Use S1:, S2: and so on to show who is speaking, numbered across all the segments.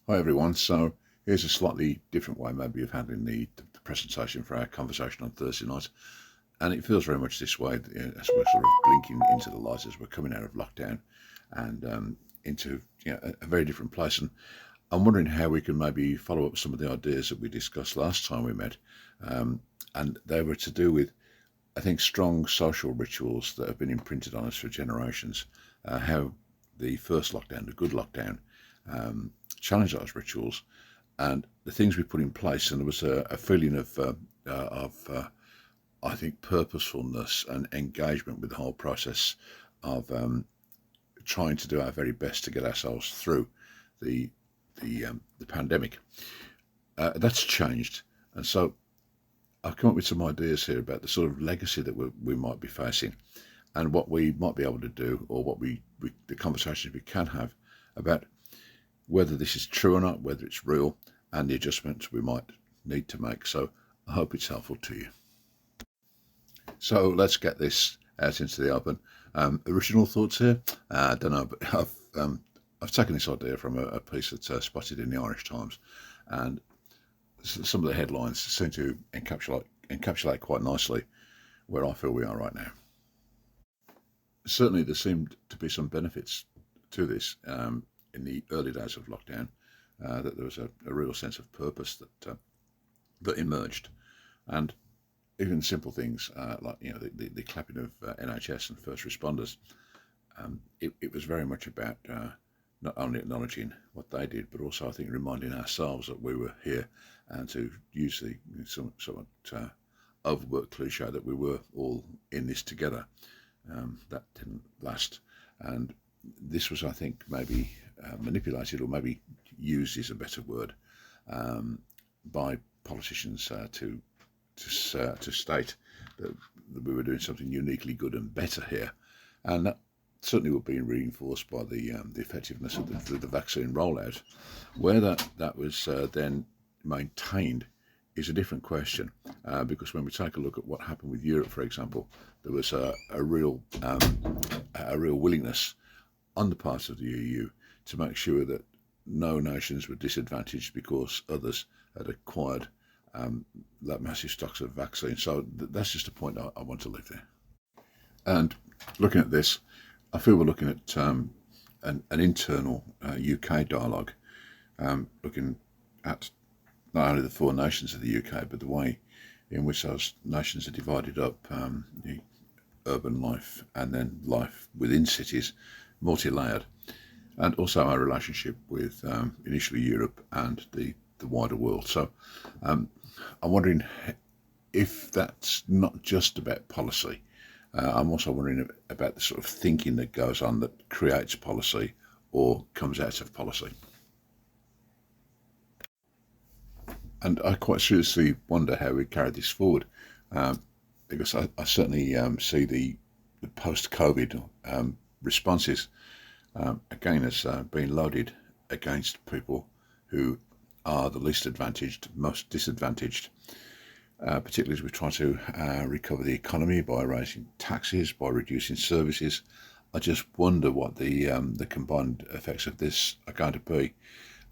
S1: Hi everyone, so here's a slightly different way maybe of handling the presentation for our conversation on Thursday night, and it feels very much this way as we're sort of blinking into the light as we're coming out of lockdown and into a very different place. And I'm wondering how we can maybe follow up some of the ideas that we discussed last time we met, um, and they were to do with, I think, strong social rituals that have been imprinted on us for generations. How the first lockdown, the good lockdown, challenged those rituals and the things we put in place, and there was a feeling of I think purposefulness and engagement with the whole process of trying to do our very best to get ourselves through the the pandemic. That's changed, and so I've come up with some ideas here about the sort of legacy that we might be facing, and what we might be able to do, or what the conversations we can have about whether this is true or not, whether it's real, and the adjustments we might need to make. So I hope it's helpful to you. So let's get this out into the open. Original thoughts here? I don't know, but I've taken this idea from a piece that's spotted in the Irish Times, and some of the headlines seem to encapsulate quite nicely where I feel we are right now. Certainly, there seemed to be some benefits to this in the early days of lockdown. That there was a real sense of purpose that emerged, and even simple things like the clapping of NHS and first responders. It was very much about not only acknowledging what they did, but also I think reminding ourselves that we were here, and to use the somewhat overworked cliche that we were all in this together. That didn't last, and this was, I think, maybe manipulated, or maybe used is a better word, by politicians to state that we were doing something uniquely good and better here, and that certainly were being reinforced by the effectiveness of the vaccine rollout. Where that was then maintained is a different question, because when we take a look at what happened with Europe, for example, there was a real willingness on the part of the EU to make sure that no nations were disadvantaged because others had acquired that massive stocks of vaccine. So that's just a point I want to leave there. And looking at this, I feel we're looking at an internal UK dialogue, looking at not only the four nations of the UK, but the way in which those nations are divided up, the urban life and then life within cities, multi-layered, and also our relationship with initially Europe and the wider world. So I'm wondering if that's not just about policy. I'm also wondering about the sort of thinking that goes on that creates policy or comes out of policy. And I quite seriously wonder how we carry this forward, because I certainly see the post-COVID responses again as being loaded against people who are the least advantaged, most disadvantaged, particularly as we try to recover the economy by raising taxes, by reducing services. I just wonder what the combined effects of this are going to be,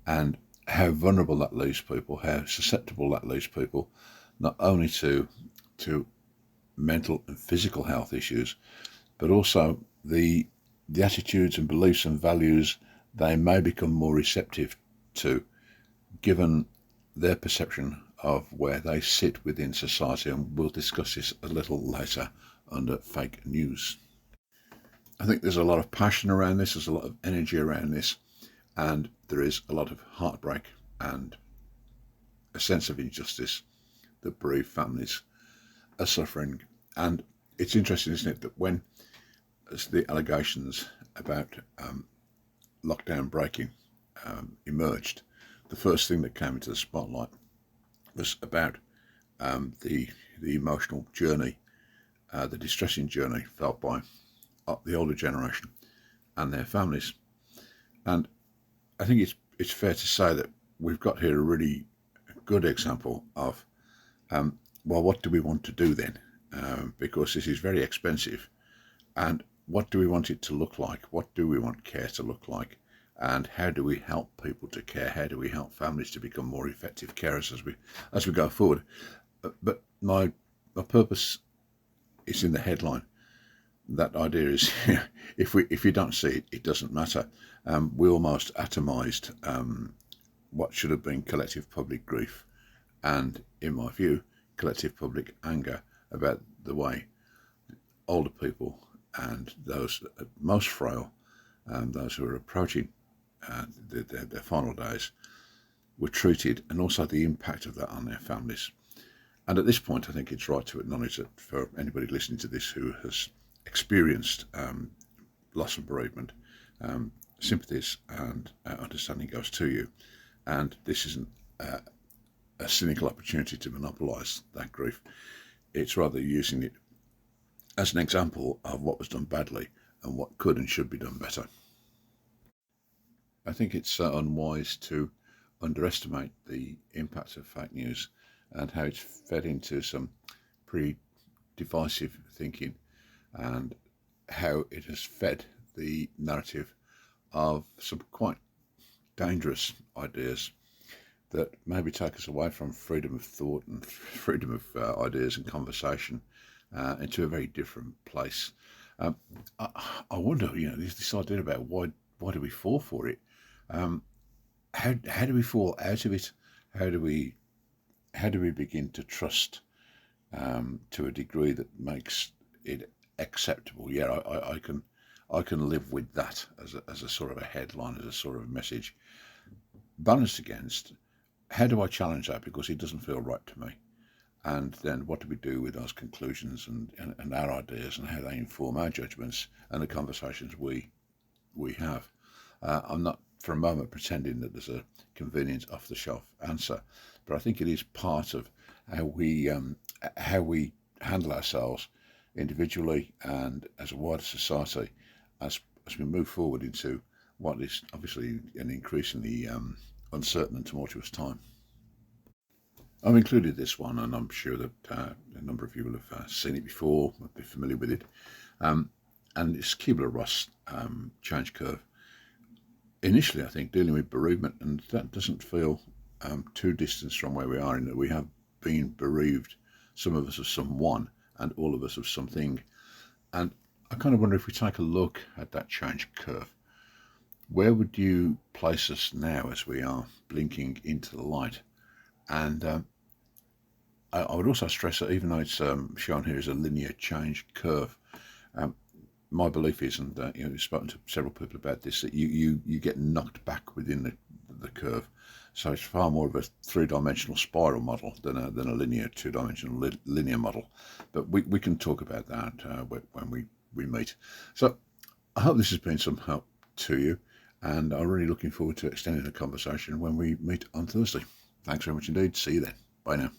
S1: and how vulnerable that leaves people, how susceptible that leaves people, not only to mental and physical health issues, but also the attitudes and beliefs and values they may become more receptive to, given their perception of where they sit within society. And we'll discuss this a little later under fake news. I think there's a lot of passion around this, there's a lot of energy around this, and there is a lot of heartbreak and a sense of injustice that bereaved families are suffering. And it's interesting, isn't it, that when as the allegations about lockdown breaking emerged, the first thing that came into the spotlight was about the emotional journey, the distressing journey felt by the older generation and their families. And I think it's fair to say that we've got here a really good example of, well, what do we want to do then? Because this is very expensive, and what do we want it to look like? What do we want care to look like? and how do we help people to care? How do we help families to become more effective carers as we go forward? But my purpose is in the headline. That idea is, if you don't see it, it doesn't matter. We almost atomised what should have been collective public grief, and in my view, collective public anger about the way older people and those most frail and those who are approaching their final days were treated, and also the impact of that on their families. And at this point, I think it's right to acknowledge that for anybody listening to this who has experienced loss and bereavement, sympathies and understanding goes to you. And this isn't a cynical opportunity to monopolise that grief. It's rather using it as an example of what was done badly and what could and should be done better. I think it's unwise to underestimate the impact of fake news and how it's fed into some pretty divisive thinking, and how it has fed the narrative of some quite dangerous ideas that maybe take us away from freedom of thought and freedom of ideas and conversation into a very different place. I wonder, this idea about why do we fall for it? How do we fall out of it? How do we begin to trust to a degree that makes it acceptable? Yeah, I can live with that as a sort of a headline, as a sort of a message. Balanced against, how do I challenge that because it doesn't feel right to me? And then what do we do with those conclusions and our ideas, and how they inform our judgments and the conversations we have? I'm not for a moment pretending that there's a convenient off-the-shelf answer, but I think it is part of how we handle ourselves individually and as a wider society as we move forward into what is obviously an increasingly uncertain and tumultuous time. I've included this one, and I'm sure that a number of you will have seen it before, might be familiar with it. And it's Kubler-Ross change curve. Initially, I think, dealing with bereavement, and that doesn't feel too distant from where we are, in that we have been bereaved, some of us of someone, and all of us of something. And I kind of wonder, if we take a look at that change curve, where would you place us now as we are blinking into the light? And I would also stress that even though it's shown here as a linear change curve, my belief is, and I've spoken to several people about this, that you get knocked back within the curve. So it's far more of a three-dimensional spiral model than a linear two-dimensional linear model. But we can talk about that when we meet. So I hope this has been some help to you, and I'm really looking forward to extending the conversation when we meet on Thursday. Thanks very much indeed. See you then. Bye now.